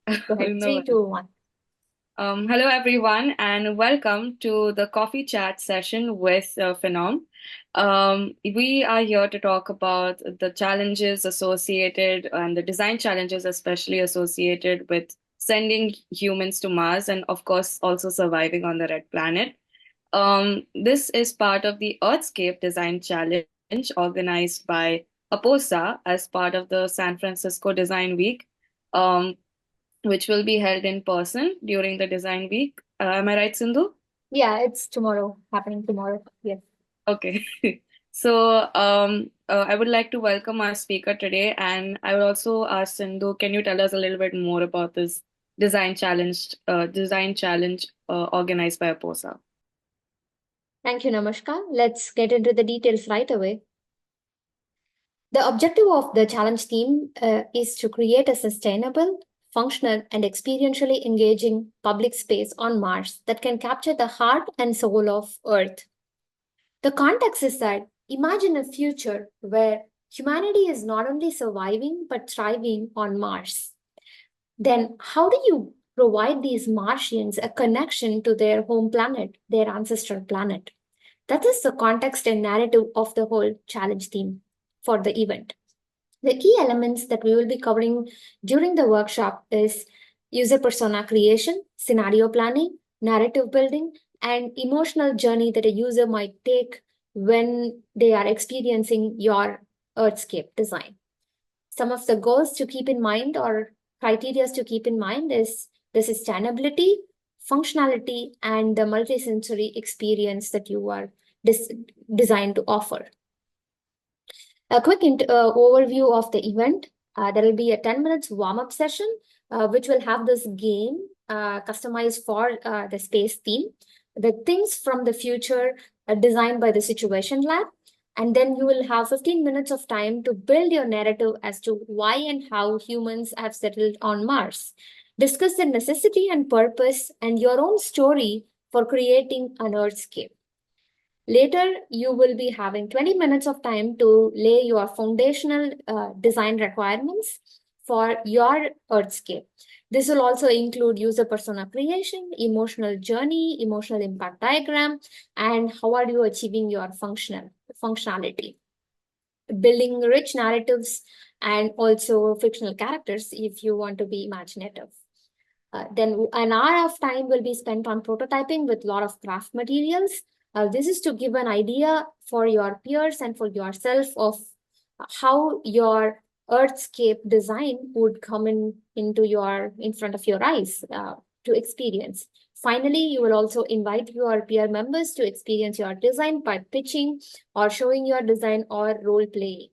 Go ahead. No. Three, two, one. Hello, everyone, and welcome to the coffee chat session with Phenom. We are here to talk about the challenges associated and the design challenges, especially associated with sending humans to Mars and, of course, also surviving on the red planet. This is part of the Earthscape Design Challenge organized by APOSA as part of the San Francisco Design Week. Um, which will be held in person during the design week. Am I right, Sindhu? Yeah, it's tomorrow, happening tomorrow. Yes. Okay. So I would like to welcome our speaker today, and I would also ask Sindhu, can you tell us a little bit more about this design challenge organized by APOSA? Thank you, Namaskar. Let's get into the details right away. The objective of the challenge theme is to create a sustainable, functional, and experientially engaging public space on Mars that can capture the heart and soul of Earth. The context is that imagine a future where humanity is not only surviving but thriving on Mars. Then, how do you provide these Martians a connection to their home planet, their ancestral planet? That is the context and narrative of the whole challenge theme for the event. The key elements that we will be covering during the workshop is user persona creation, scenario planning, narrative building, and emotional journey that a user might take when they are experiencing your Earthscape design. Some of the goals to keep in mind or criteria to keep in mind is the sustainability, functionality, and the multisensory experience that you are designed to offer. A quick overview of the event. There will be a 10 minutes warm-up session, which will have this game customized for the space theme. The things from the future designed by the Situation Lab. And then you will have 15 minutes of time to build your narrative as to why and how humans have settled on Mars. Discuss the necessity and purpose and your own story for creating an Earthscape. Later, you will be having 20 minutes of time to lay your foundational design requirements for your Earthscape. This will also include user persona creation, emotional journey, emotional impact diagram, and how are you achieving your functionality. Building rich narratives and also fictional characters if you want to be imaginative. Then an hour of time will be spent on prototyping with a lot of craft materials. This is to give an idea for your peers and for yourself of how your Earthscape design would come in front of your eyes to experience. Finally, you will also invite your peer members to experience your design by pitching or showing your design or role playing.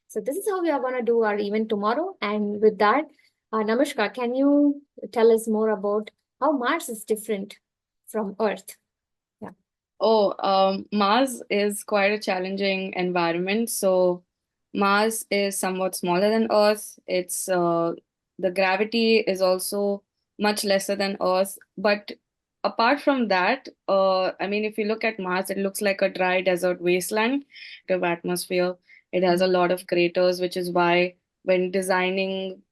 So this is how we are going to do our event tomorrow. And with that, Namaskar, can you tell us more about how Mars is different from Earth? Yeah. Oh, Mars is quite a challenging environment. So Mars is somewhat smaller than Earth. It's the gravity is also much lesser than Earth. But apart from that, I mean, if you look at Mars, it looks like a dry desert wasteland of atmosphere. It has a lot of craters, which is why when designing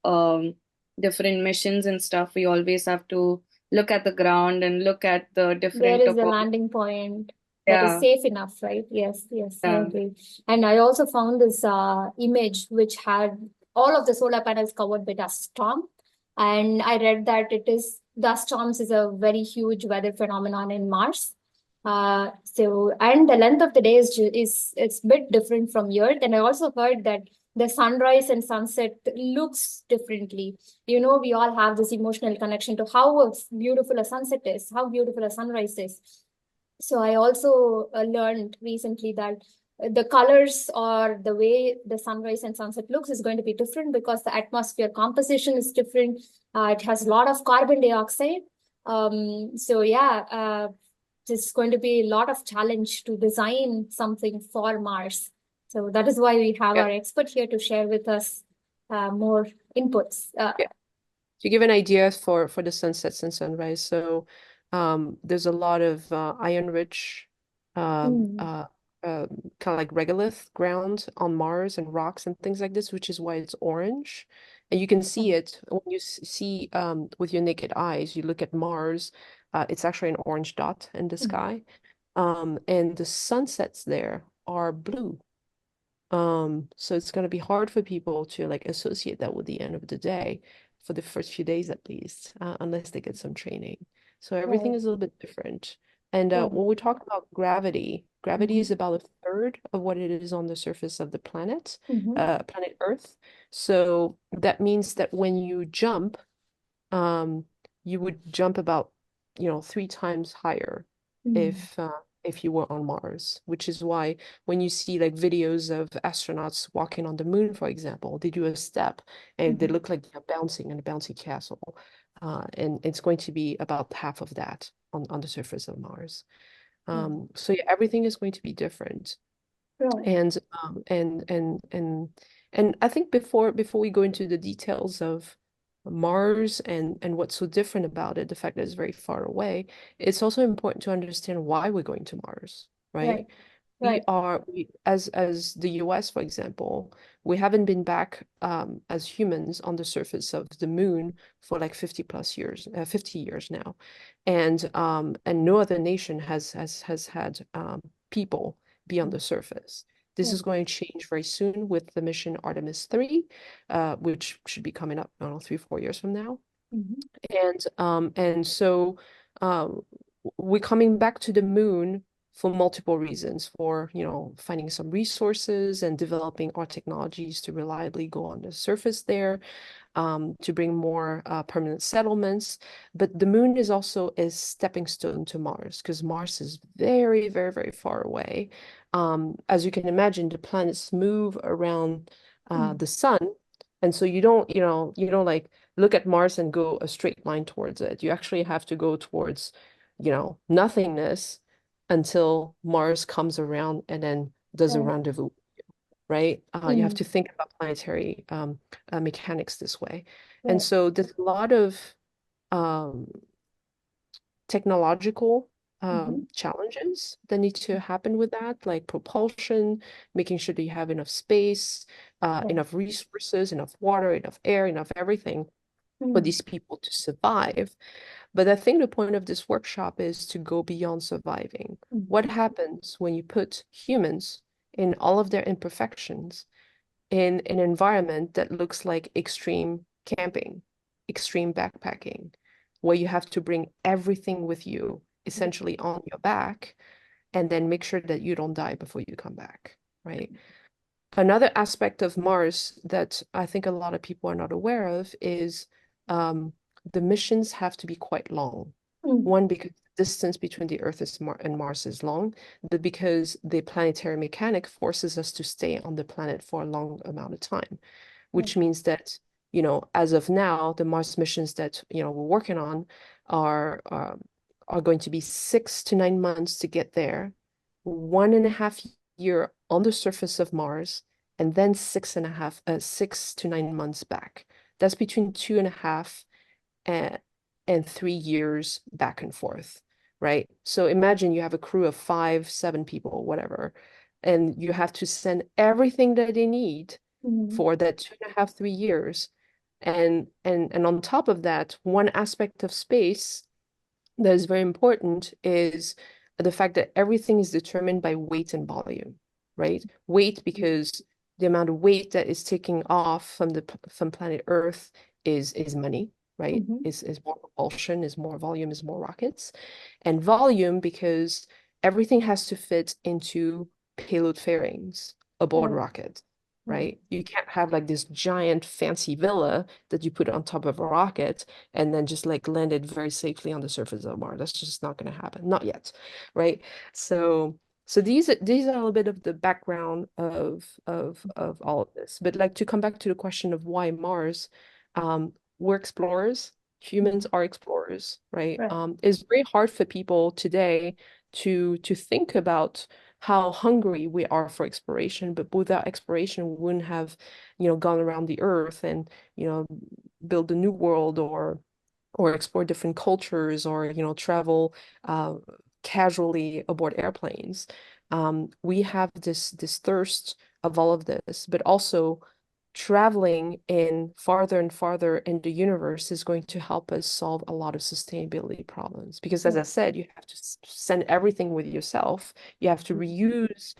different missions and stuff, we always have to look at the ground and look at the Where different is the topography. landing point that is Yeah, safe enough, right? Yes, yes, I yeah. agree. And I also found this image which had all of the solar panels covered by dust storm. And I read that it is dust storms is a very huge weather phenomenon in Mars. And the length of the day is it's a bit different from Earth. And I also heard that the sunrise and sunset looks differently. We all have this emotional connection to how beautiful a sunset is, how beautiful a sunrise is. So I also learned recently that the colors or the way the sunrise and sunset looks is going to be different because the atmosphere composition is different. It has a lot of carbon dioxide. So yeah, it's going to be a lot of challenge to design something for Mars. So that is why we have Yeah, our expert here to share with us more inputs. Yeah. To give an idea for the sunsets and sunrise, so there's a lot of iron-rich, um, Mm, uh, kind of like regolith ground on Mars and rocks and things like this, which is why it's orange. And you can see it when you see with your naked eyes, you look at Mars, it's actually an orange dot in the sky. And the sunsets there are blue. So it's going to be hard for people to like associate that with the end of the day for the first few days at least, unless they get some training. So everything Right. is a little bit different. And Right. when we talk about gravity, gravity Mhm. is about a third of what it is on the surface of the planet, Mhm. planet Earth. So that means that when you jump, um, you would jump about, 3 times higher Mhm. if uh, if you were on Mars, which is why when you see like videos of astronauts walking on the moon, for example, they do a step and they Mhm. look like they're bouncing in a bouncy castle. And it's going to be about half of that on the surface of Mars. Wow. So yeah, everything is going to be different. Right. And and I think before we go into the details of Mars and what's so different about it, the fact that it's very far away, it's also important to understand why we're going to Mars, Right. right? Right. As the US, for example, we haven't been back as humans on the surface of the moon for like 50 plus years, 50 years now. And no other nation has had people be on the surface. This is Right. going to change very soon with the mission Artemis 3, which should be coming up, I don't know, 3, 4 years from now. Mhm. And so um, we're coming back to the moon for multiple reasons, for, finding some resources and developing our technologies to reliably go on the surface there, to bring more permanent settlements. But the moon is also a stepping stone to Mars because Mars is very, very, very far away. As you can imagine, the planets move around Mhm. the sun. And so you don't like look at Mars and go a straight line towards it. You actually have to go towards, nothingness until Mars comes around and then does a Right. rendezvous, right? You have Mhm. to think about planetary mechanics this way. And Right. so there's a lot of um, technological Mhm. challenges that need to happen with that, like propulsion, making sure that you have enough space, Right. enough resources, enough water, enough air, enough everything for Mhm. these people to survive. But I think the point of this workshop is to go beyond surviving. What Mhm. happens when you put humans in all of their imperfections in an environment that looks like extreme camping, extreme backpacking, where you have to bring everything with you essentially on your back and then make sure that you don't die before you come back, right? Another aspect of Mars that I think a lot of people are not aware of is um, the missions have to be quite long. Mhm. One, because the distance between the Earth and Mars is long, but because the planetary mechanic forces us to stay on the planet for a long amount of time, Right. which means that, as of now, the Mars missions that, we're working on are um, are going to be 6 to 9 months to get there, 1.5 year on the surface of Mars, and then 6 to 9 months back. That's between 2.5 and 3 years back and forth, right? So imagine you have a crew of 5, 7 people, whatever, and you have to send everything that they need Mhm. for that 2.5, 3 years. And on top of that, one aspect of space that is very important is the fact that everything is determined by weight and volume, right? Weight because the amount of weight that is taking off from planet Earth is money, right? Mhm. Is more propulsion, is more volume, is more rockets. And volume because everything has to fit into payload fairings aboard Right. rockets, Right. right? You can't have like this giant fancy villa that you put on top of a rocket and then just like landed very safely on the surface of Mars. That's just not going to happen. Not yet, right? So these are a little bit of the background of all of this. But like to come back to the question of why Mars, we're explorers. Humans Mhm. are explorers, right? Right. It's very hard for people today to think about how hungry we are for exploration, but without exploration, we wouldn't have, gone around the earth and, build a new world or explore different cultures or travel uh, casually aboard airplanes. We have this thirst of all of this, but also traveling in farther and farther in the universe is going to help us solve a lot of sustainability problems. Because as I said, you have to send everything with yourself. You have to reuse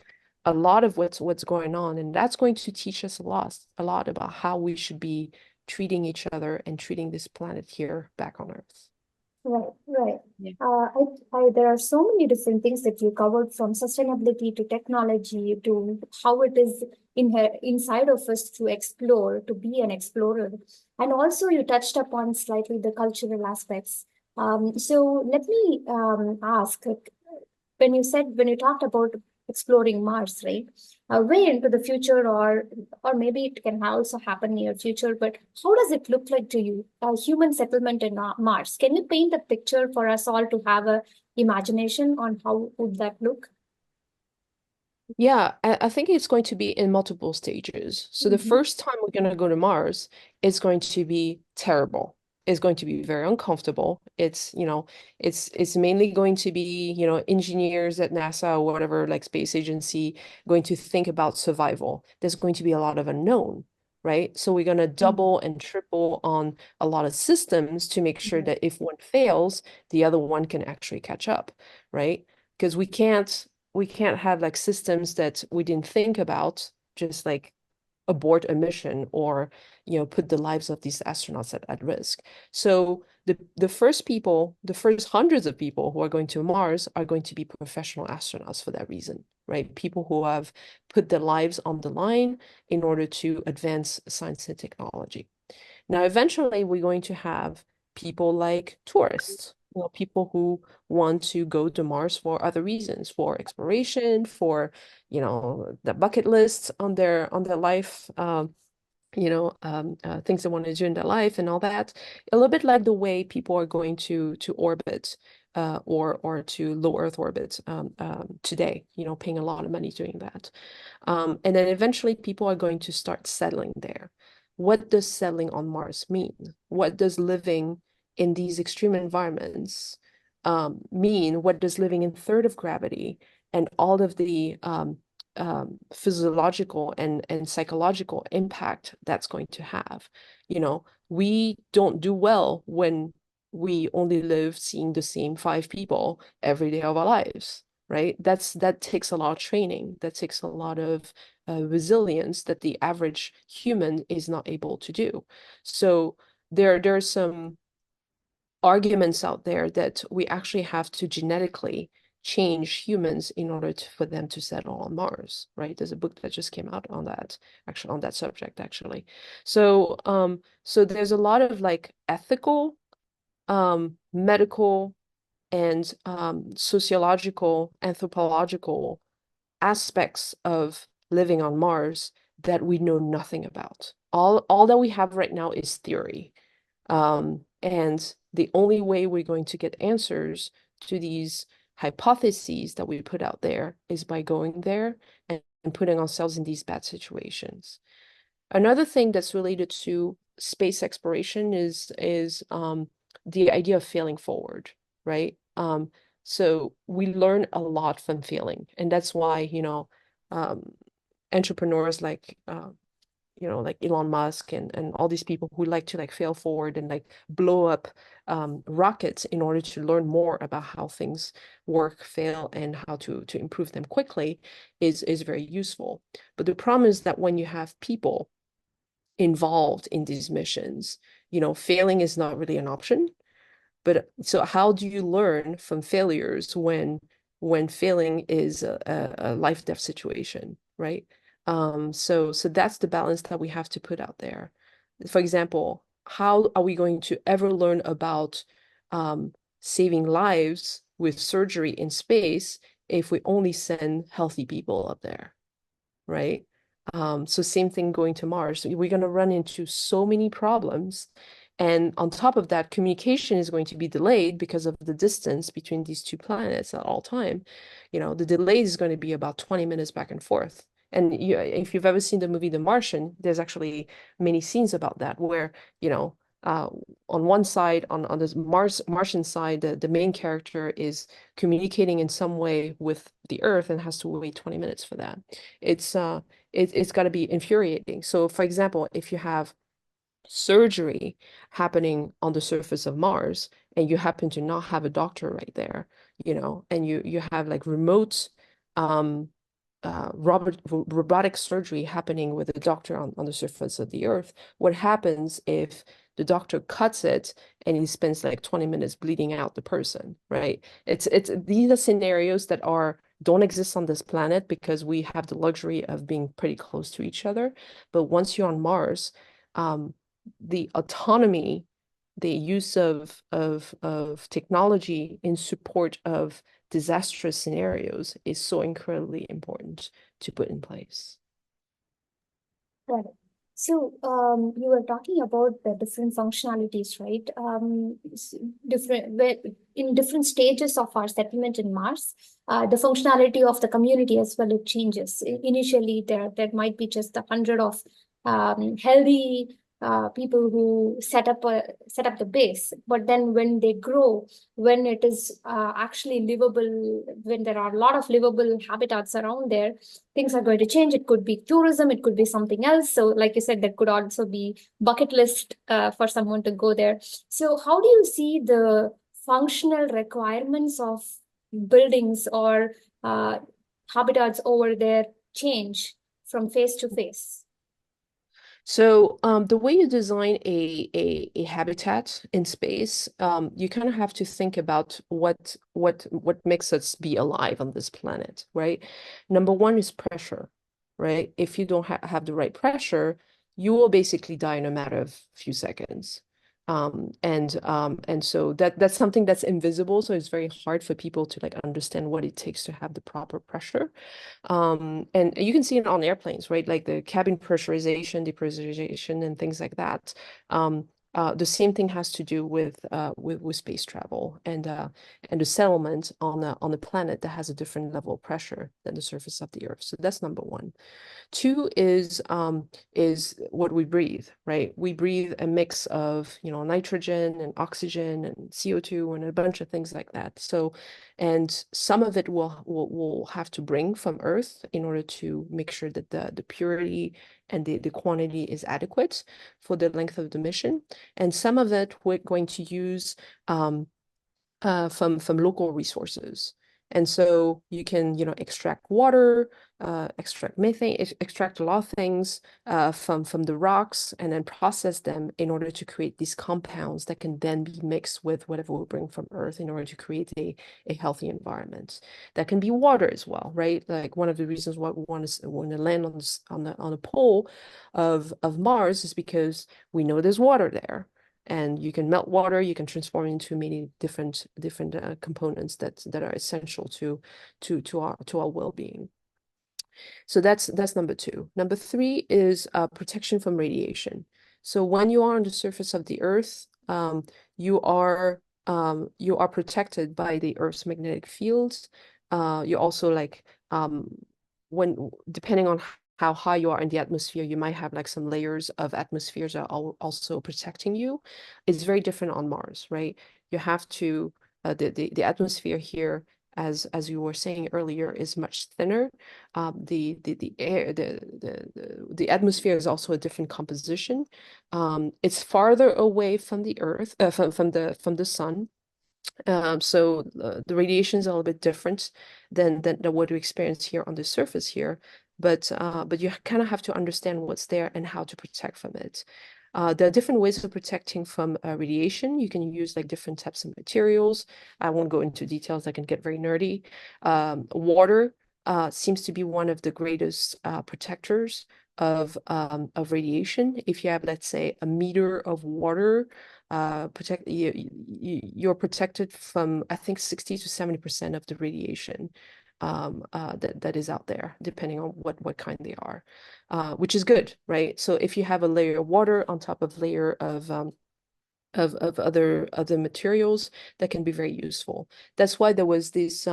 a lot of what's going on, and that's going to teach us a lot about how we should be treating each other and treating this planet here back on Earth. Right, right. Yeah. There are so many different things that you covered, from sustainability to technology to how it is inside of us to explore, to be an explorer. And also you touched upon slightly the cultural aspects. So let me ask, when you talked about exploring Mars, right? Way into the future, or maybe it can also happen near future. But how does it look like to you? Human settlement in Mars. Can you paint a picture for us all to have a imagination on how would that look? Yeah, I think it's going to be in multiple stages. So the Mhm. first time we're going to go to Mars is going to be terrible. It's going to be very uncomfortable. It's mainly going to be, engineers at NASA or whatever, like space agency, going to think about survival. There's going to be a lot of unknown, right? So we're going to double and triple on a lot of systems to make sure Mhm. that if one fails, the other one can actually catch up, right? Because we can't have like systems that we didn't think about just like abort a mission or put the lives of these astronauts at risk. So the first hundreds of people who are going to Mars are going to be professional astronauts for that reason, right? People who have put their lives on the line in order to advance science and technology. Now, eventually, we're going to have people like tourists, people who want to go to Mars for other reasons, for exploration, for, the bucket list on their life, things they want to do in their life and all that. A little bit like the way people are going to orbit, or to low Earth orbit today, paying a lot of money doing that. And then eventually people are going to start settling there. What does settling on Mars mean? What does living in these extreme environments mean? What does living in third of gravity and all of the physiological and psychological impact that's going to have? We don't do well when we only live seeing the same five people every day of our lives, right? That takes a lot of training. That takes a lot of resilience that the average human is not able to do. So there's some arguments out there that we actually have to genetically change humans in order for them to settle on Mars, right? There's a book that just came out on that, actually, on that subject, actually. So there's a lot of like ethical, medical, and sociological, anthropological aspects of living on Mars that we know nothing about. All that we have right now is theory. And the only way we're going to get answers to these hypotheses that we put out there is by going there and putting ourselves in these bad situations. Another thing that's related to space exploration is the idea of failing forward, right? So we learn a lot from failing, and that's why, um, entrepreneurs like Elon Musk and all these people who like to like fail forward and like blow up rockets in order to learn more about how things work, fail, and how to improve them quickly is very useful. But the problem is that when you have people involved in these missions, failing is not really an option. But so how do you learn from failures when failing is a life death situation, right? So that's the balance that we have to put out there. For example, how are we going to ever learn about saving lives with surgery in space if we only send healthy people up there, right? So same thing going to Mars. We're going to run into so many problems. And on top of that, communication is going to be delayed because of the distance between these two planets at all time. The delay is going to be about 20 minutes back and forth. And if you've ever seen the movie The Martian, there's actually many scenes about that where, uh, on one side, on this Martian side, the main character is communicating in some way with the Earth and has to wait 20 minutes for that. It's got to be infuriating. So, for example, if you have surgery happening on the surface of Mars and you happen to not have a doctor right there, and you have like remote um robotic surgery happening with a doctor on the surface of the Earth, what happens if the doctor cuts it and he spends like 20 minutes bleeding out the person, right? It's these are scenarios that don't exist on this planet because we have the luxury of being pretty close to each other. But once you're on Mars, um, the autonomy, the use of technology in support of disastrous scenarios is so incredibly important to put in place. Got it. So, you were talking about the different functionalities, right? In different stages of our settlement in Mars, the functionality of the community as well, it changes. Initially, there might be just 100 of healthy people who set up the base, but then when they grow, when it is actually livable, when there are a lot of livable habitats around there, things are going to change. It could be tourism, it could be something else. So, like you said, that could also be bucket list for someone to go there. So, how do you see the functional requirements of buildings or habitats over there change from phase to phase? So the way you design a habitat in space, you kind of have to think about what makes us be alive on this planet, right? Number one is pressure, right? If you don't have the right pressure, you will basically die in a matter of few seconds. And so that's something that's invisible, so it's very hard for people to like understand what it takes to have the proper pressure. And you can see it on airplanes, right? Like the cabin pressurization, depressurization, and things like that. The same thing has to do with space travel and the settlement on a planet that has a different level of pressure than the surface of the Earth. So that's number one. Two is what we breathe, right? We breathe a mix of, nitrogen and oxygen and CO2 and a bunch of things like that. So, and some of it we'll have to bring from Earth in order to make sure that the purity and the quantity is adequate for the length of the mission. And some of it we're going to use from local resources. And so you can, extract water, extract methane, extract a lot of things from the rocks and then process them in order to create these compounds that can then be mixed with whatever we bring from Earth in order to create a healthy environment. That can be water as well, right? Like one of the reasons why we want to land on the pole of Mars is because we know there's water there. And you can melt water, you can transform it into many different components that are essential to our well-being. So that's number two. Number three is protection from radiation. So when you are on the surface of the Earth, you are protected by the Earth's magnetic fields. You also like when depending on how high you are in the atmosphere, you might have like some layers of atmospheres that are also protecting you. It's very different on Mars, right? You have to the atmosphere here, as you were saying earlier, is much thinner. The air the atmosphere is also a different composition. It's farther away from the Earth, from the sun. So the radiation is a little bit different than what we experience here on the surface here, but you kind of have to understand what's there and how to protect from it. There are different ways of protecting from radiation. You can use like different types of materials. I won't go into details. I can get very nerdy. Water seems to be one of the greatest protectors of radiation. If you have, let's say, a meter of water, you're protected from, I think, 60 to 70% of the radiation that is out there, depending on what kind they are, which is good, right? So if you have a layer of water on top of layer of other materials, that can be very useful. That's why there was this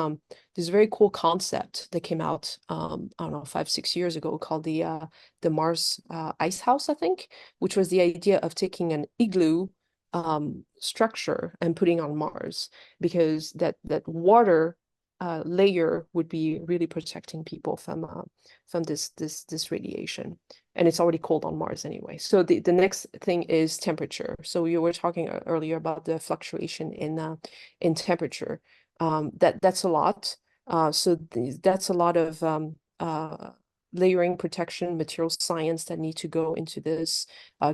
very cool concept that came out I don't know, 5-6 years ago, called the Mars Ice House, I think, which was the idea of taking an igloo structure and putting on Mars, because that water layer would be really protecting people from this radiation. And it's already cold on Mars anyway. So the next thing is temperature. So we were talking earlier about the fluctuation in temperature. That's a lot. So that's a lot of layering, protection, material science that need to go into this,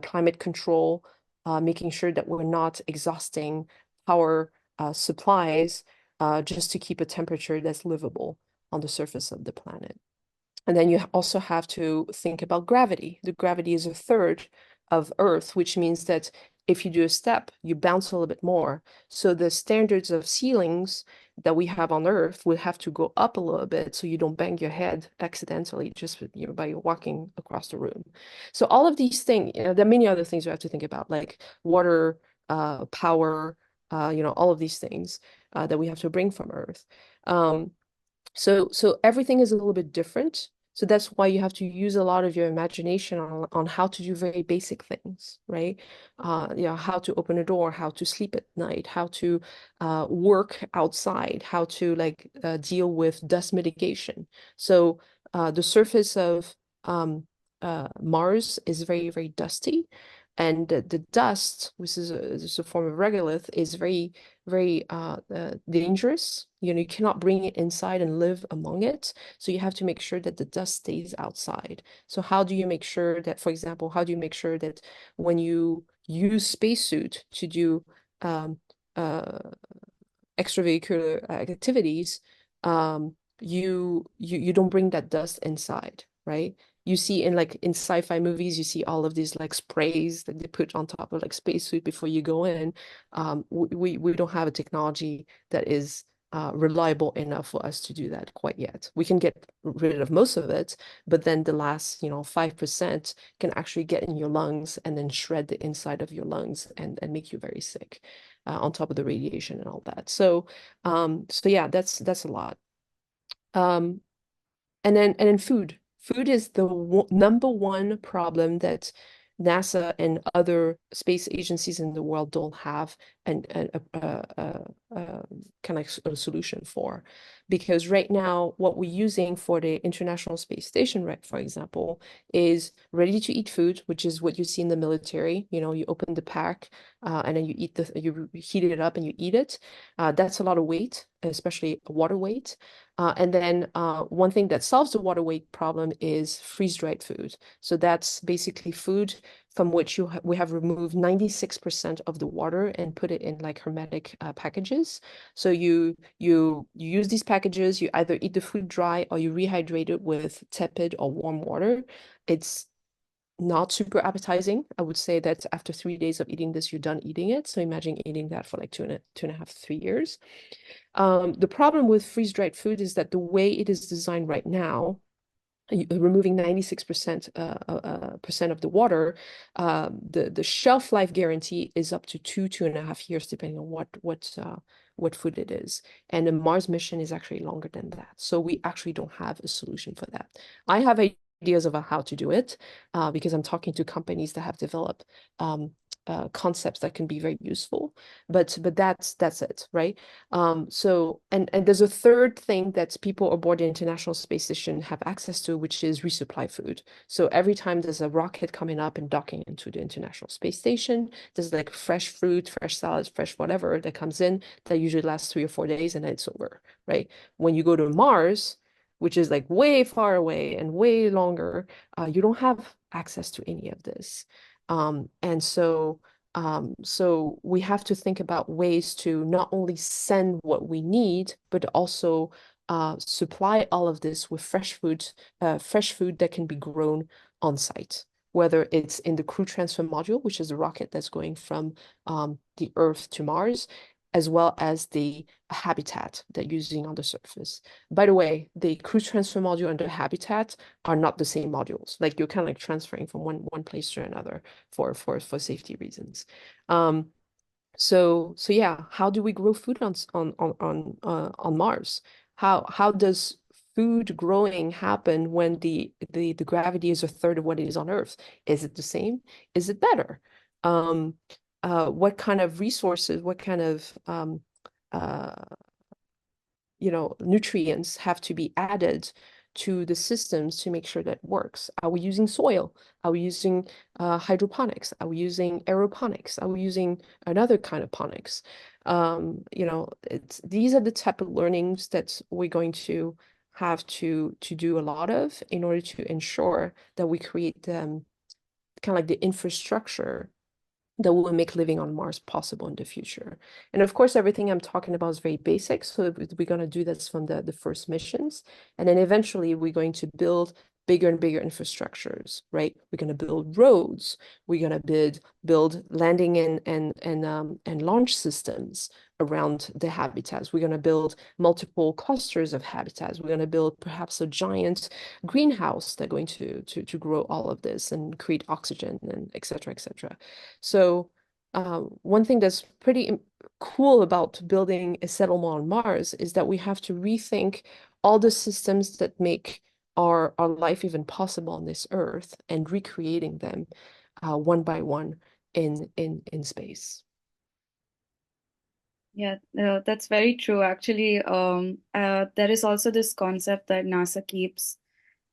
climate control, making sure that we're not exhausting power supplies just to keep a temperature that's livable on the surface of the planet. And then you also have to think about gravity. The gravity is a third of Earth, which means that if you do a step, you bounce a little bit more. So the standards of ceilings that we have on Earth will have to go up a little bit so you don't bang your head accidentally just by walking across the room. So all of these things, there are many other things you have to think about, like water, power, all of these things that we have to bring from Earth. So everything is a little bit different. So that's why you have to use a lot of your imagination on how to do very basic things, right? How to open a door, how to sleep at night, how to work outside, how to deal with dust mitigation. So the surface of Mars is very, very dusty. And the dust, which is a form of regolith, is very, very dangerous. You cannot bring it inside and live among it. So you have to make sure that the dust stays outside. So how do you make sure that, for example, how do you make sure that when you use spacesuit to do extravehicular activities, you don't bring that dust inside, right? You see in sci-fi movies, you see all of these sprays that they put on top of spacesuit before you go in. We don't have a technology that is reliable enough for us to do that quite yet. We can get rid of most of it, but then the last 5% can actually get in your lungs and then shred the inside of your lungs and make you very sick, on top of the radiation and all that. So yeah, that's a lot. And then food. Food is the number one problem that NASA and other space agencies in the world don't have kind of a solution for. Because right now, what we're using for the International Space Station, right, for example, is ready-to-eat food, which is what you see in the military. You open the pack and then you heat it up and you eat it. That's a lot of weight, especially water weight. And then one thing that solves the water weight problem is freeze-dried food. So that's basically food from which we have removed 96% of the water and put it in hermetic packages. So you use these packages, you either eat the food dry or you rehydrate it with tepid or warm water. It's not super appetizing. I would say that after 3 days of eating this, you're done eating it. So imagine eating that for 2.5 to 3 years. The problem with freeze-dried food is that the way it is designed right now, removing 96% of the water, the shelf life guarantee is up to 2.5 years, depending on what food it is. And the Mars mission is actually longer than that. So we actually don't have a solution for that. I have ideas about how to do it because I'm talking to companies that have developed concepts that can be very useful, but that's it, right? So and there's a third thing that people aboard the International Space Station have access to, which is resupply food. So every time there's a rocket coming up and docking into the International Space Station, there's fresh fruit, fresh salads, fresh whatever that comes in that usually lasts 3 or 4 days and then it's over, right? When you go to Mars, which is way far away and way longer, you don't have access to any of this. And so we have to think about ways to not only send what we need, but also supply all of this with fresh food that can be grown on site, whether it's in the Crew Transfer Module, which is a rocket that's going from the Earth to Mars, as well as the habitat that you're using on the surface. By the way, the Crew Transfer Module and the habitat are not the same modules. You're kind of transferring from one place to another for safety reasons. So yeah, how do we grow food on Mars? How does food growing happen when the gravity is a third of what it is on Earth? Is it the same? Is it better? what kind of resources, what kind of nutrients have to be added to the systems to make sure that works. Are we using soil? Are we using hydroponics? Are we using aeroponics? Are we using another kind of ponics? These are the type of learnings that we're going to have to do a lot of in order to ensure that we create kind of like the infrastructure that will make living on Mars possible in the future. And of course, everything I'm talking about is very basic. So we're going to do this from the first missions. And then eventually we're going to build bigger and bigger infrastructures, right? We're going to build roads. We're going to build landing and launch systems around the habitats. We're going to build multiple clusters of habitats. We're going to build perhaps a giant greenhouse that's going to grow all of this and create oxygen and et cetera, et cetera. So one thing that's pretty cool about building a settlement on Mars is that we have to rethink all the systems that make our life even possible on this Earth and recreating them one by one in space. Yeah, that's very true. Actually, there is also this concept that NASA keeps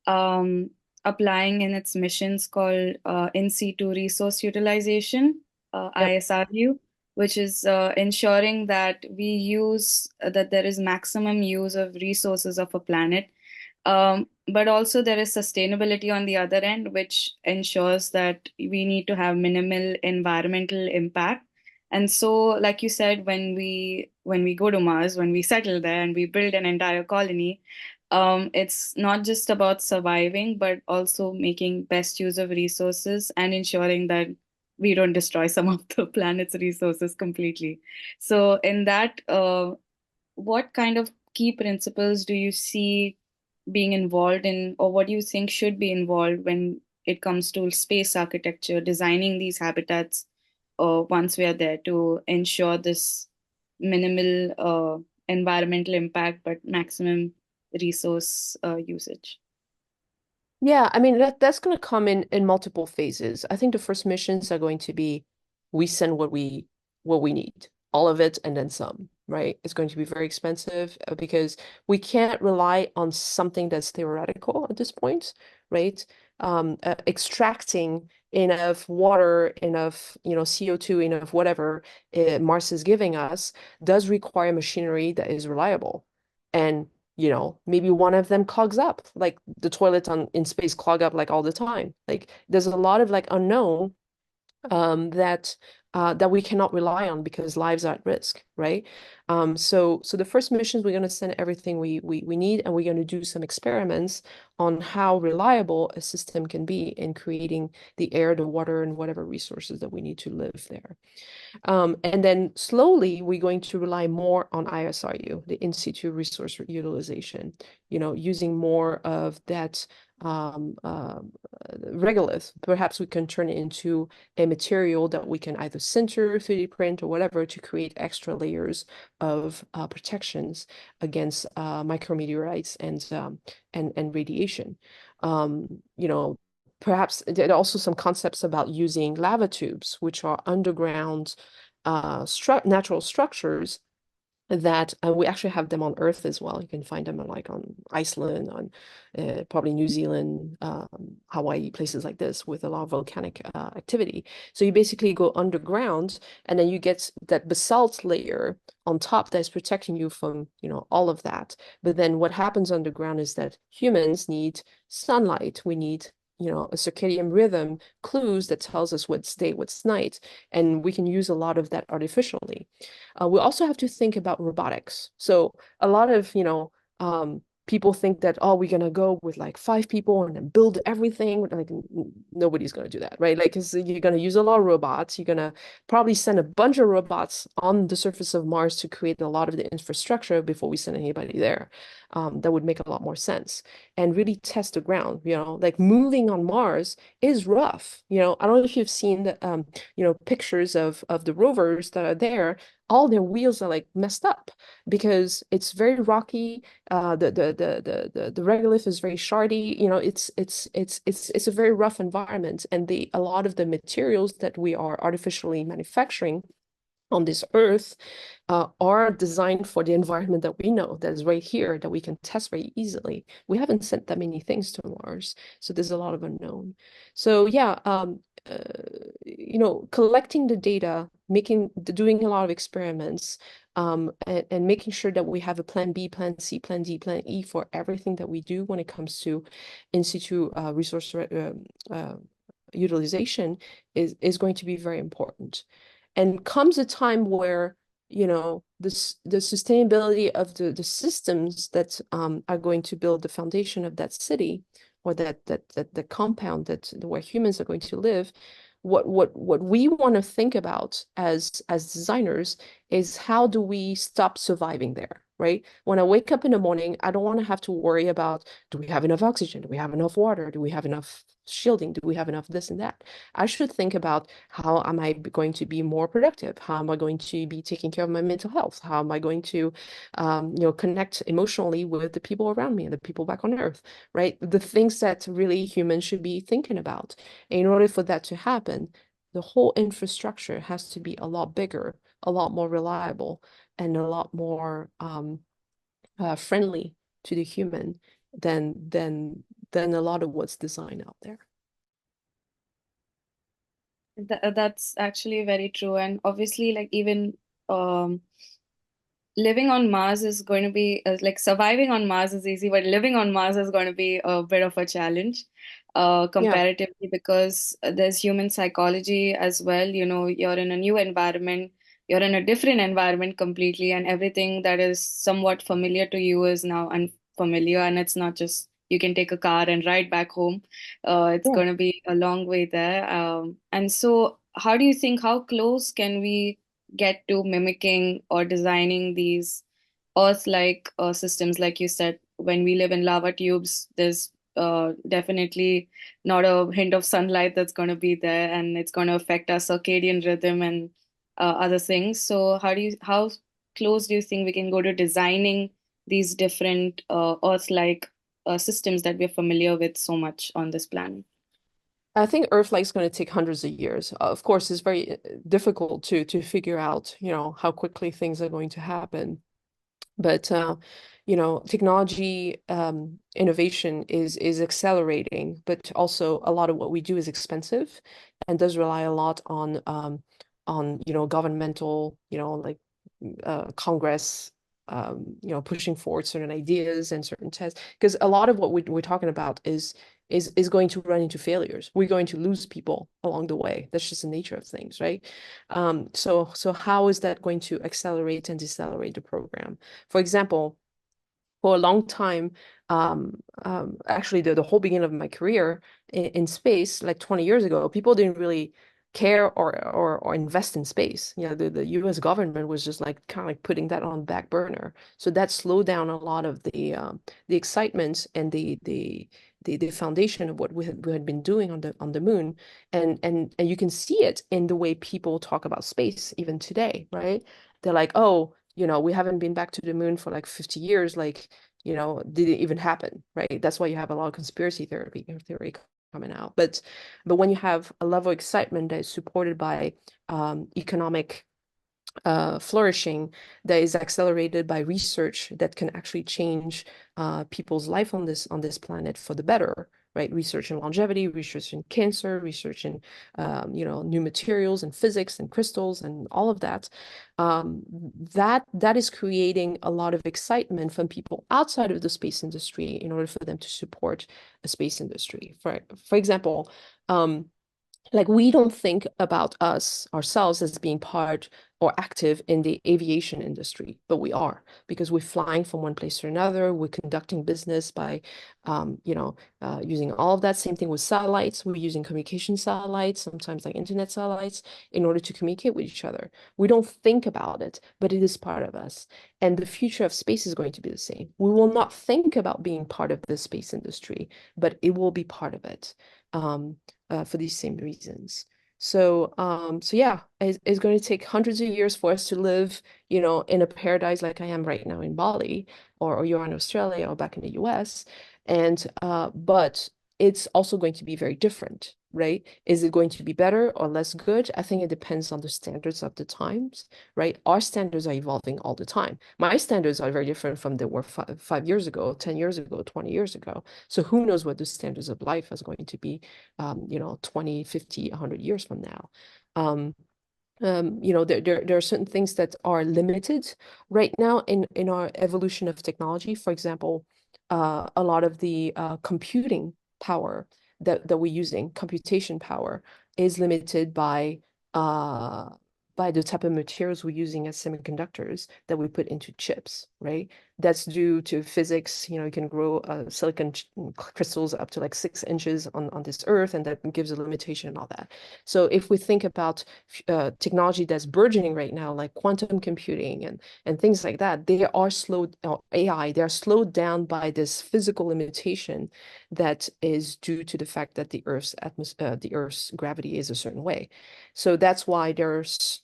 um, applying in its missions called in situ resource utilization, Yep. ISRU, which is ensuring that that there is maximum use of resources of a planet. But also there is sustainability on the other end, which ensures that we need to have minimal environmental impact. And so, like you said, when we go to Mars, when we settle there and we build an entire colony, it's not just about surviving, but also making best use of resources and ensuring that we don't destroy some of the planet's resources completely. So, in that, what kind of key principles do you see being involved in, or what do you think should be involved when it comes to space architecture, designing these habitats, once we are there to ensure this minimal environmental impact but maximum resource usage? Yeah, I mean that's going to come in multiple phases. I think the first missions are going to be we send what we need, all of it and then some, right? It's going to be very expensive because we can't rely on something that's theoretical at this point, right? Extracting enough water, enough, CO2, enough whatever Mars is giving us does require machinery that is reliable. And maybe one of them clogs up, like the toilets in space clog up like all the time. Like there's a lot of like unknown that we cannot rely on because lives are at risk, right? So the first missions we're going to send everything we need, and we're going to do some experiments on how reliable a system can be in creating the air, the water, and whatever resources that we need to live there. And then slowly we're going to rely more on ISRU, the in situ resource utilization, using more of that regolith. Perhaps we can turn it into a material that we can either sinter, 3D print, or whatever to create extra layers of protections against micrometeorites and radiation. Perhaps there are also some concepts about using lava tubes, which are underground natural structures that we actually have them on Earth as well. You can find them on Iceland, on probably New Zealand, Hawaii, places like this with a lot of volcanic activity. So you basically go underground, and then you get that basalt layer on top that's protecting you from all of that. But then what happens underground is that humans need sunlight. We need a circadian rhythm, clues that tells us what's day, what's night, and we can use a lot of that artificially. We also have to think about robotics. So a lot of, people think that, oh, we're gonna go with like 5 people and then build everything. Like nobody's gonna do that, right? Like, because you're gonna use a lot of robots. You're gonna probably send a bunch of robots on the surface of Mars to create a lot of the infrastructure before we send anybody there. That would make a lot more sense and really test the ground. Like moving on Mars is rough. I don't know if you've seen the, pictures of the rovers that are there. all their wheels are like messed up because it's very rocky. The regolith is very shardy. You know, it's a very rough environment, and a lot of the materials that we are artificially manufacturing on this earth are designed for the environment that we know, that is right here, that we can test very easily. We haven't sent that many things to Mars, so there's a lot of unknown. So yeah, you know, collecting the data, doing a lot of experiments, and making sure that we have a plan B, plan C, plan D, plan E for everything that we do when it comes to in situ resource utilization is going to be very important. And comes a time where, you know, the sustainability of the systems that are going to build the foundation of that city, or that the compound where humans are going to live, what we want to think about as designers is, how do we stop surviving there, right? When I wake up in the morning, I don't want to have to worry about, do we have enough oxygen? Do we have enough water? Do we have enough shielding? Do we have enough this and that? I should think about, how am I going to be more productive? How am I going to be taking care of my mental health? How am I going to, you know, connect emotionally with the people around me and the people back on Earth, right? The things that really humans should be thinking about. And in order for that to happen, the whole infrastructure has to be a lot bigger, a lot more reliable, and a lot more friendly to the human than a lot of what's designed out there. That's actually very true. And obviously, like, even um, living on Mars is going to be like, surviving on Mars is easy, but living on Mars is going to be a bit of a challenge, Yeah. comparatively, because there's human psychology as well. You know, you're in a new environment, you're in a different environment completely, and everything that is somewhat familiar to you is now unfamiliar. And it's not just you can take a car and ride back home. It's Yeah. going to be a long way there. And so, how do you think, how close can we get to mimicking or designing these Earth-like systems? Like you said, when we live in lava tubes, there's definitely not a hint of sunlight that's going to be there, and it's going to affect our circadian rhythm and other things. So, how close do you think we can go to designing these different Earth-like systems that we're familiar with so much on this planet? I think Earth-like is going to take hundreds of years. Of course, it's very difficult to figure out, you know, how quickly things are going to happen. But you know, technology innovation is accelerating, but also a lot of what we do is expensive and does rely a lot on, you know, governmental, you know, like Congress, you know, pushing forward certain ideas and certain tests. Because a lot of what we're talking about is going to run into failures. We're going to lose people along the way. That's just the nature of things, right? So how is that going to accelerate and decelerate the program? For example, for a long time, actually the whole beginning of my career in space, like 20 years ago, people didn't really care or invest in space. You know, the US government was just like kind of like putting that on back burner. So that slowed down a lot of the excitement and the foundation of what we had been doing on the moon. And you can see it in the way people talk about space even today, right? They're like, oh, you know, we haven't been back to the moon for like 50 years. Like, you know, did it even happen, right? That's why you have a lot of conspiracy theory coming out. But when you have a level of excitement that is supported by economic flourishing, that is accelerated by research that can actually change people's life on this planet for the better, right? Research in longevity, research in cancer, research in you know, new materials and physics and crystals and all of that. That is creating a lot of excitement from people outside of the space industry in order for them to support a space industry. For example, like, we don't think about ourselves as being part or active in the aviation industry, but we are, because we're flying from one place to another. We're conducting business by, you know, using all of that. Same thing with satellites. We're using communication satellites, sometimes like internet satellites, in order to communicate with each other. We don't think about it, but it is part of us. And the future of space is going to be the same. We will not think about being part of the space industry, but it will be part of it. For these same reasons. So yeah, it's going to take hundreds of years for us to live, in a paradise like I am right now in Bali, or you're in Australia or back in the US. But it's also going to be very different, right? Is it going to be better or less good? I think it depends on the standards of the times, right? Our standards are evolving all the time. My standards are very different from they were 5 years ago, 10 years ago, 20 years ago. So who knows what the standards of life is going to be, 20, 50, 100 years from now. Um, there are certain things that are limited right now in our evolution of technology. For example, a lot of the computing power that we're using, computation power, is limited by the type of materials we're using as semiconductors that we put into chips, right? That's due to physics. You can grow silicon crystals up to like 6 inches on this earth, and that gives a limitation and all that. So if we think about technology that's burgeoning right now, like quantum computing and things like that, they are slowed, AI, they are slowed down by this physical limitation that is due to the fact that the Earth's gravity is a certain way. So that's why there's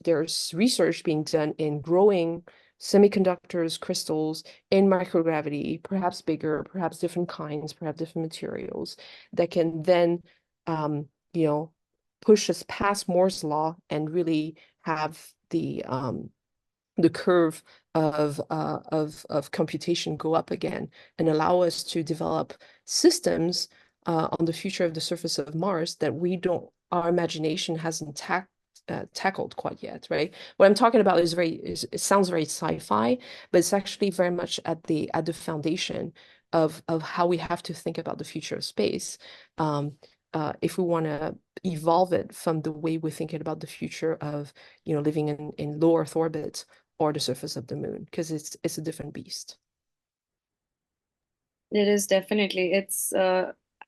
research being done in growing semiconductors, crystals in microgravity, perhaps bigger, perhaps different kinds, perhaps different materials that can then, you know, push us past Moore's law and really have the curve of computation go up again and allow us to develop systems on the future of the surface of Mars that our imagination hasn't tackled quite yet, right? What I'm talking about it sounds very sci-fi, but it's actually very much at the foundation of how we have to think about the future of space. If we want to evolve it from the way we're thinking about the future of, living in low Earth orbit or the surface of the moon, because it's a different beast. It is definitely.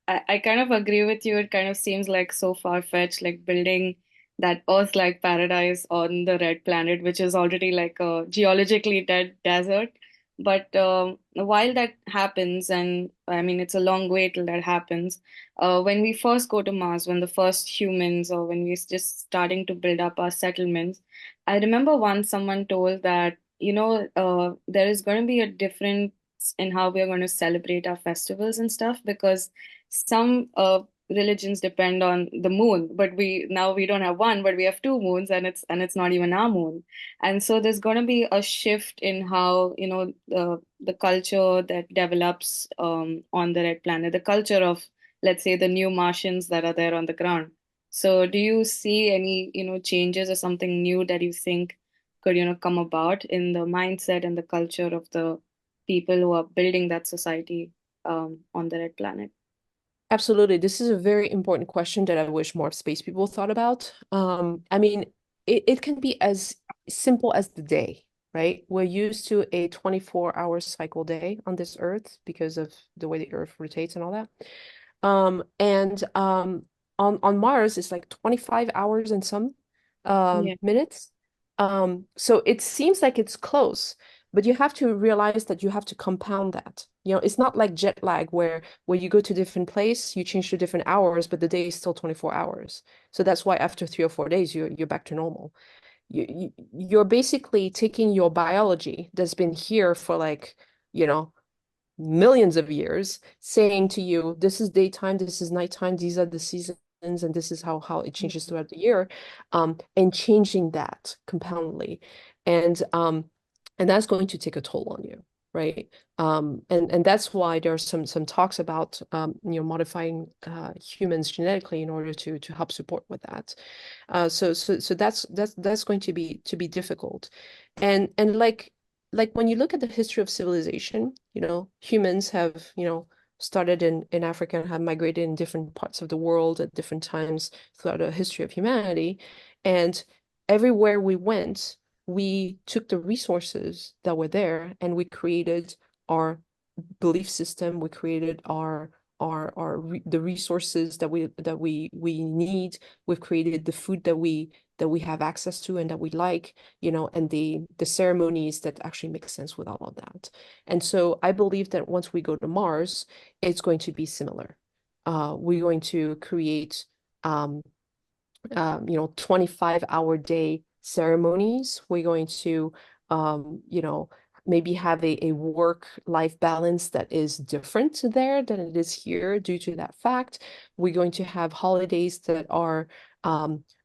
I kind of agree with you. It kind of seems like so far-fetched, like building that Earth-like paradise on the red planet, which is already like a geologically dead desert. But while that happens, and I mean, it's a long way till that happens, when we first go to Mars, when the first humans, or when we're just starting to build up our settlements, I remember once someone told that, there is going to be a different in how we are going to celebrate our festivals and stuff, because some religions depend on the moon, but we don't have one, but we have two moons, and it's not even our moon. And so there's going to be a shift in how, the culture that develops on the red planet, the culture of, let's say, the new Martians that are there on the ground. So do you see any, changes or something new that you think could, come about in the mindset and the culture of the people who are building that society on the red planet? Absolutely. This is a very important question that I wish more space people thought about. I mean, it can be as simple as the day, right? We're used to a 24-hour cycle day on this Earth because of the way the Earth rotates and all that. And on Mars, it's like 25 hours and some Yeah. minutes. So it seems like it's close, but you have to realize that you have to compound that. It's not like jet lag where you go to a different place, you change to different hours, but the day is still 24 hours. So that's why after 3 or 4 days, you're back to normal. You're basically taking your biology that's been here for like, you know, millions of years, saying to you, this is daytime, this is nighttime, these are the seasons, and this is how it changes throughout the year, and changing that compoundly. And that's going to take a toll on you, right? And that's why there are some talks about modifying humans genetically in order to help support with that. So that's going to be difficult. And like when you look at the history of civilization, humans have, started in Africa and have migrated in different parts of the world at different times throughout the history of humanity. And everywhere we went, we took the resources that were there and we created our belief system. We created the resources that we need. We've created the food that we have access to and that we like, and the ceremonies that actually make sense with all of that. And so I believe that once we go to Mars, it's going to be similar. We're going to create 25-hour day ceremonies. We're going to, maybe have a work-life balance that is different there than it is here due to that fact. We're going to have holidays that are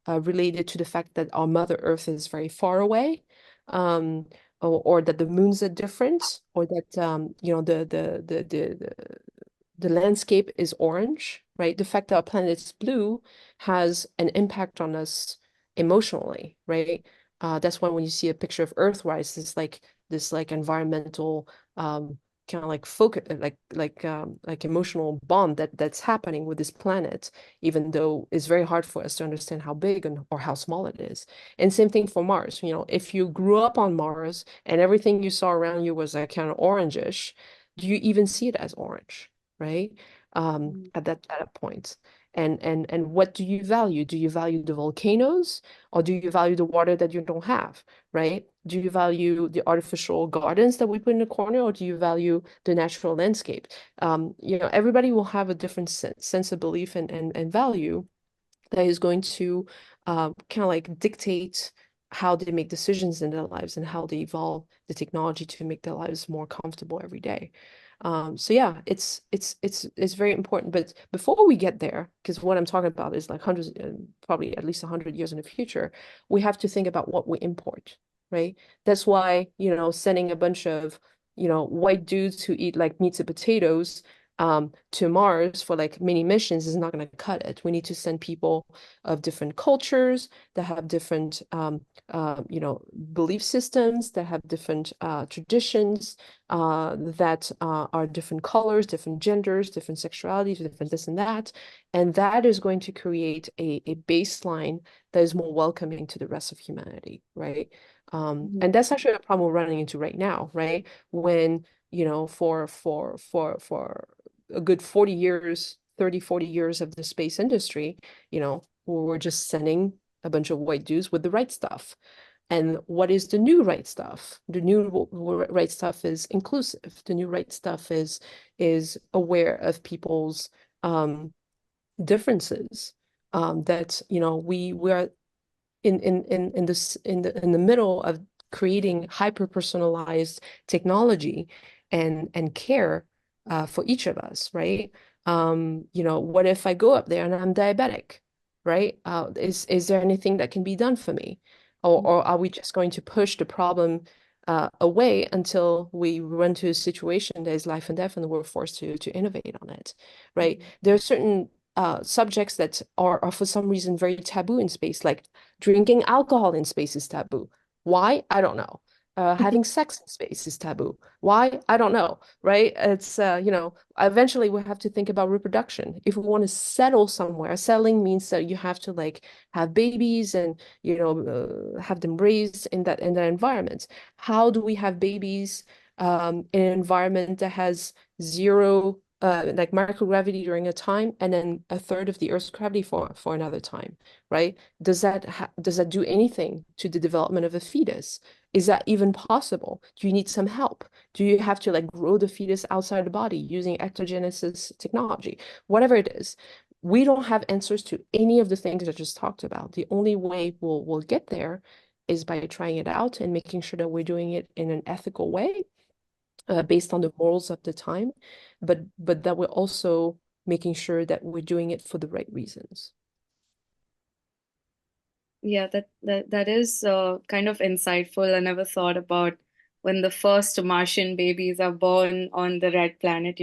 related to the fact that our Mother Earth is very far away, or that the moons are different, or that the landscape is orange, right? The fact that our planet is blue has an impact on us emotionally, right? That's why when you see a picture of Earthrise, it's like this like environmental kind of like focus, like emotional bond that's happening with this planet, even though it's very hard for us to understand how big or how small it is. And same thing for Mars. If you grew up on Mars and everything you saw around you was like kind of orangish, do you even see it as orange? Right? At that point. And what do you value? Do you value the volcanoes, or do you value the water that you don't have? Right? Do you value the artificial gardens that we put in the corner, or do you value the natural landscape? Everybody will have a different sense of belief and value that is going to kind of like dictate how they make decisions in their lives and how they evolve the technology to make their lives more comfortable every day. So yeah, it's very important. But before we get there, because what I'm talking about is like hundreds, probably at least 100 years in the future, we have to think about what we import, right? That's why, sending a bunch of, white dudes who eat like meats and potatoes to Mars for like mini missions is not going to cut it. We need to send people of different cultures that have different, belief systems, that have different traditions, that are different colors, different genders, different sexualities, different this and that. And that is going to create a baseline that is more welcoming to the rest of humanity, right? And that's actually a problem we're running into right now, right? When, for a good 40 years, 30, 40 years of the space industry, we're just sending a bunch of white dudes with the right stuff. And what is the new right stuff? The new right stuff is inclusive. The new right stuff is aware of people's differences. That we are in the middle of creating hyper personalized technology and care for each of us, right? What if I go up there and I'm diabetic, right? Is there anything that can be done for me, or are we just going to push the problem away until we run to a situation that is life and death and we're forced to innovate on it, right? There are certain subjects that are for some reason very taboo in space, like drinking alcohol in space is taboo. Why? I don't know. Having sex in space is taboo. Why? I don't know, right? It's, eventually we have to think about reproduction. If we want to settle somewhere, settling means that you have to like have babies and, have them raised in that environment. How do we have babies in an environment that has zero like microgravity during a time and then a third of the Earth's gravity for another time, right? Does that do anything to the development of a fetus? Is that even possible? Do you need some help? Do you have to like grow the fetus outside the body using ectogenesis technology? Whatever it is, we don't have answers to any of the things I just talked about. The only way we'll get there is by trying it out and making sure that we're doing it in an ethical way, based on the morals of the time, but that we're also making sure that we're doing it for the right reasons. Yeah, that is kind of insightful. I never thought about when the first Martian babies are born on the red planet.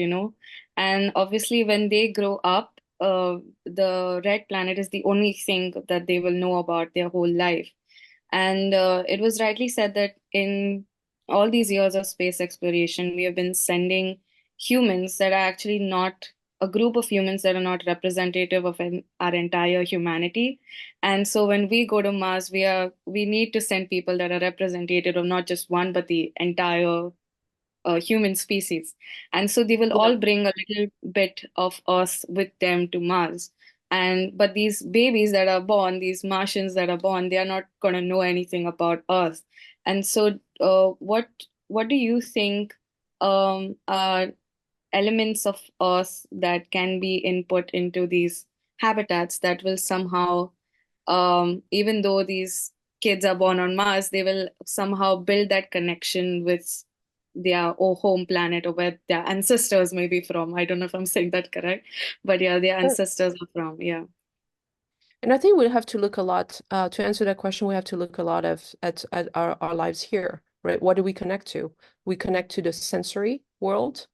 And obviously, when they grow up, the red planet is the only thing that they will know about their whole life. And it was rightly said that in all these years of space exploration, we have been sending humans that are actually not a group of humans that are not representative of our entire humanity. And so when we go to Mars, we need to send people that are representative of not just one, but the entire human species. And so they will all bring a little bit of us with them to Mars. But these babies that are born, these Martians that are born, they are not going to know anything about Earth. And so, what do you think are elements of Earth that can be input into these habitats that will somehow even though these kids are born on Mars, they will somehow build that connection with their home planet or where their ancestors may be from. I don't know if I'm saying that correct, but yeah, their Sure. ancestors are from. Yeah. And I think we have to look a lot to answer that question. We have to look a lot at our lives here, right? What do we connect to? We connect to the sensory world,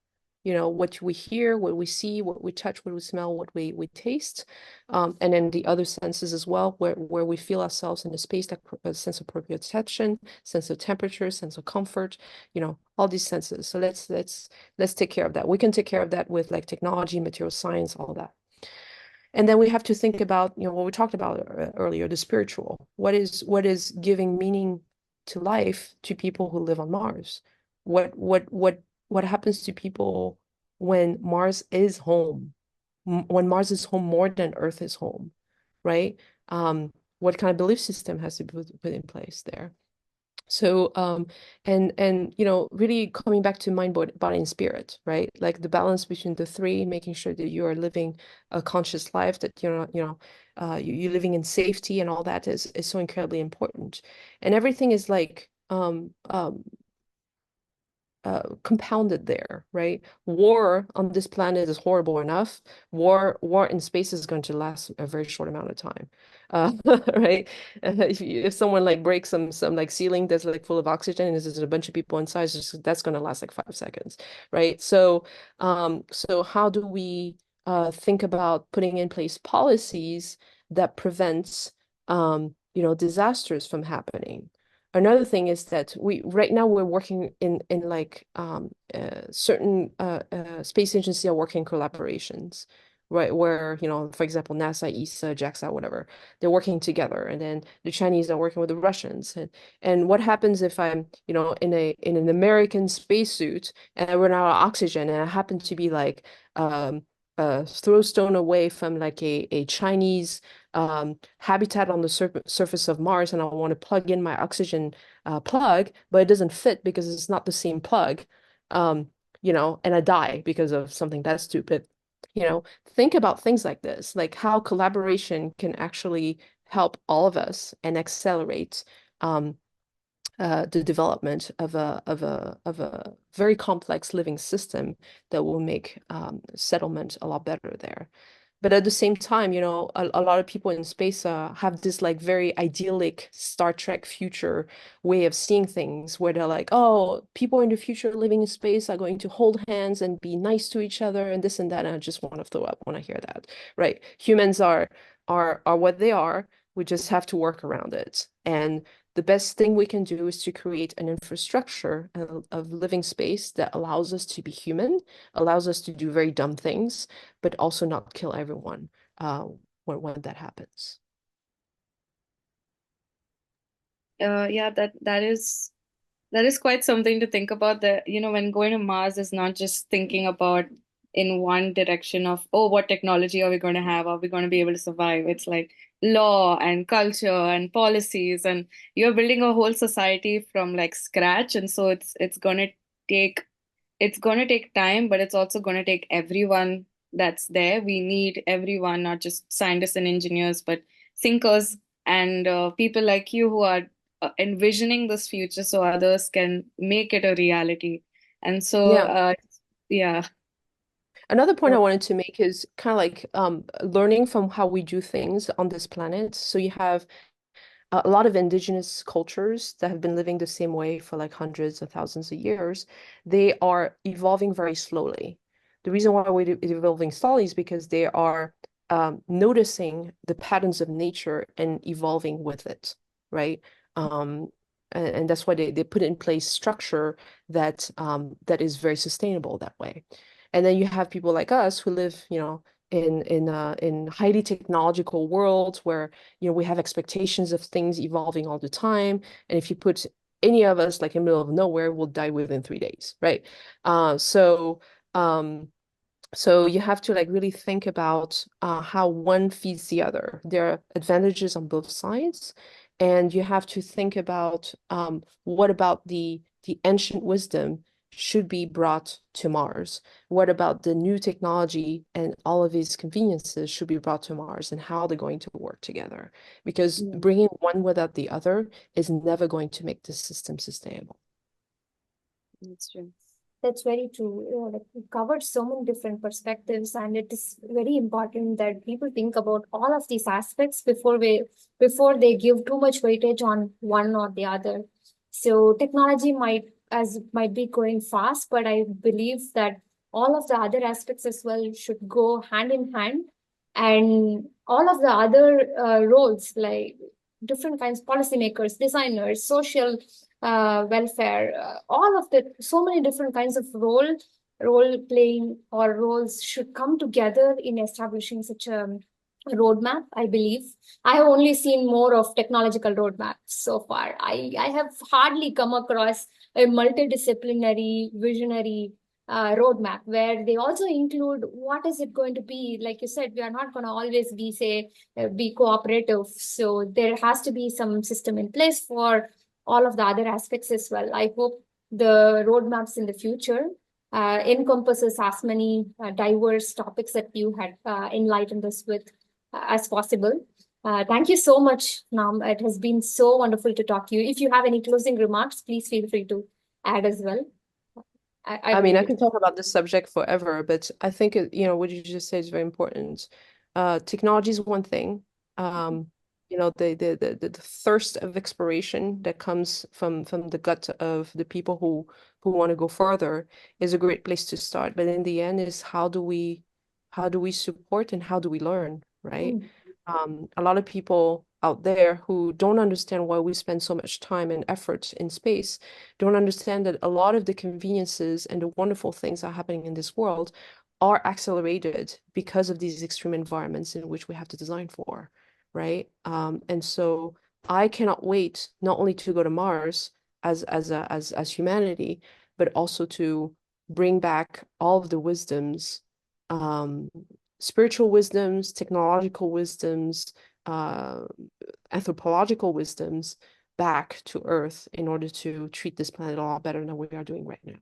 what we hear, what we see, what we touch, what we smell, what we taste, and then the other senses as well, where we feel ourselves in the space, that a sense of proprioception, sense of temperature, sense of comfort, all these senses. So let's take care of that. We can take care of that with like technology, material science, all that. And then we have to think about, what we talked about earlier, the spiritual. What is giving meaning to life to people who live on Mars? What happens to people when Mars is home? When Mars is home more than Earth is home, right? What kind of belief system has to be put in place there? So, and really coming back to mind, body, and spirit, right? Like the balance between the three, making sure that you are living a conscious life, that you're not, you're living in safety, and all that is so incredibly important. And everything is like compounded there, right? War on this planet is horrible enough. War in space is going to last a very short amount of time, right? If someone like breaks some like ceiling that's like full of oxygen and there's a bunch of people inside, that's going to last like 5 seconds, right? So how do we think about putting in place policies that prevents disasters from happening? Another thing is that right now we're working in like certain space agencies are working collaborations, right? Where, for example, NASA, ESA, JAXA, whatever, they're working together, and then the Chinese are working with the Russians. And what happens if I'm, in an American spacesuit and I run out of oxygen and I happen to be like a throw stone away from like a Chinese habitat on the surface of Mars, and I want to plug in my oxygen plug, but it doesn't fit because it's not the same plug, and I die because of something that stupid. Think about things like this, like how collaboration can actually help all of us and accelerate um, the development of a very complex living system that will make settlement a lot better there. But at the same time, a lot of people in space have this like very idyllic Star Trek future way of seeing things, where they're like, oh, people in the future living in space are going to hold hands and be nice to each other and this and that. And I just want to throw up when I hear that, right? Humans are what they are. We just have to work around it. And the best thing we can do is to create an infrastructure of living space that allows us to be human, allows us to do very dumb things, but also not kill everyone when that happens. Yeah, that is quite something to think about. That, when going to Mars is not just thinking about in one direction of, oh, what technology are we going to have? Are we going to be able to survive? It's like law and culture and policies, and you're building a whole society from like scratch. And so take it's going to take time, but it's also going to take everyone that's there. We need everyone, not just scientists and engineers, but thinkers and people like you who are envisioning this future so others can make it a reality. And so, Yeah. yeah. Another point I wanted to make is kind of like learning from how we do things on this planet. So you have a lot of indigenous cultures that have been living the same way for like hundreds of thousands of years. They are evolving very slowly. The reason why we're evolving slowly is because they are noticing the patterns of nature and evolving with it, right? And that's why they put in place structure that is very sustainable that way. And then you have people like us who live, in highly technological worlds where we have expectations of things evolving all the time. And if you put any of us like in the middle of nowhere, we'll die within 3 days, right? So you have to like really think about how one feeds the other. There are advantages on both sides, and you have to think about what about the ancient wisdom should be brought to Mars? What about the new technology and all of these conveniences should be brought to Mars, and how they're going to work together? Because Mm. bringing one without the other is never going to make the system sustainable. That's true. That's very true. Like we covered so many different perspectives, and it is very important that people think about all of these aspects before they give too much weightage on one or the other. So technology might be going fast, but I believe that all of the other aspects as well should go hand in hand, and all of the other roles like different kinds, policymakers, designers, social welfare, all of the so many different kinds of role playing or roles should come together in establishing such a roadmap. I believe I have only seen more of technological roadmaps so far. I have hardly come across a multidisciplinary visionary roadmap where they also include what is it going to be. Like you said, we are not going to always be cooperative, so there has to be some system in place for all of the other aspects as well. I hope the roadmaps in the future encompasses as many diverse topics that you had enlightened us with as possible. Thank you so much, Nam. It has been so wonderful to talk to you. If you have any closing remarks, please feel free to add as well. I I will mean, I leave can it. talk about this subject forever, but I think what you just said is very important. Technology is one thing. The thirst of exploration that comes from the gut of the people who want to go further is a great place to start. But in the end, is how do we support and how do we learn, right? Mm. A lot of people out there who don't understand why we spend so much time and effort in space don't understand that a lot of the conveniences and the wonderful things that are happening in this world are accelerated because of these extreme environments in which we have to design for, right? And so I cannot wait not only to go to Mars as humanity, but also to bring back all of the wisdoms, um, spiritual wisdoms, technological wisdoms, uh, anthropological wisdoms back to Earth in order to treat this planet a lot better than we are doing right now.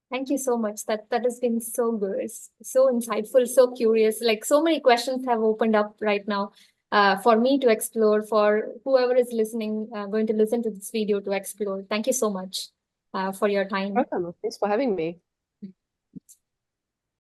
Thank you so much. That has been so good, so insightful, so curious. Like so many questions have opened up right now for me to explore, for whoever is listening, going to listen to this video to explore. Thank you so much for your time. Welcome. Thanks for having me.